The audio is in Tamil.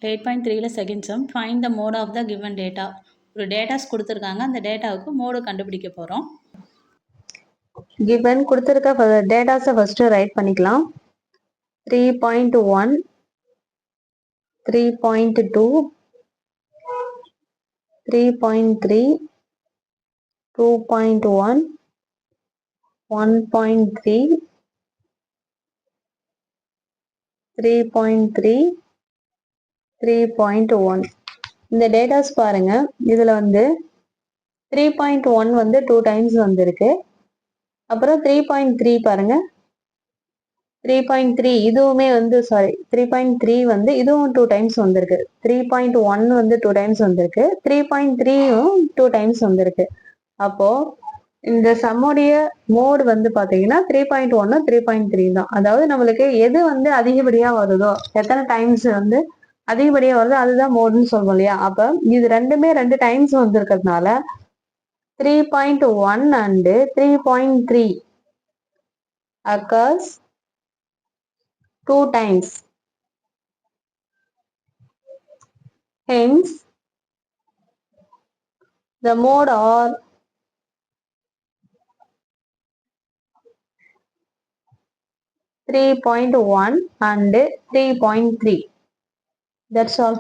8.3ல second sum find the mode of the given data. ஒரு டேட்டாஸ் கொடுத்துருக்காங்க, அந்த டேட்டாவுக்கு மோடு கண்டுபிடிக்க போகிறோம். given கொடுத்திருக்க டேட்டாஸை ஃபர்ஸ்ட் ரைட் பண்ணிக்கலாம். 3.1 3.2 3.3 2.1 1.3 3.3 3.1 இந்த டேட்டாஸ் பாருங்க. இதுல வந்து 3.1 வந்து 2 டைம்ஸ் வந்திருக்கு. அப்புறம் 3.3 பாருங்க, 3.3 இதுவுமே வந்து 3.3 வந்து இதுவும் 2 டைம்ஸ் வந்திருக்கு. 3.1 வந்து 2 டைம்ஸ் வந்திருக்கு. 3.3யும் 2 டைம்ஸ் வந்திருக்கு. அப்போ இந்த சம்முடைய மோட் வந்து பாத்தீங்கன்னா 3.1 3.3 தான். அதாவது நம்மளுக்கு எது வந்து அதிகப்படியா வருதோ, எத்தனை டைம்ஸ் வந்து அதிகப்படியா வருதோ அதுதான் மோடுன்னு சொல்லுவோம் இல்லையா. அப்ப இது ரெண்டுமே 2 times வந்திருக்கிறதுனால 3.1 and 3.3 occurs 2 times. Hence, the mode are 3.1 and 3.3. That's all.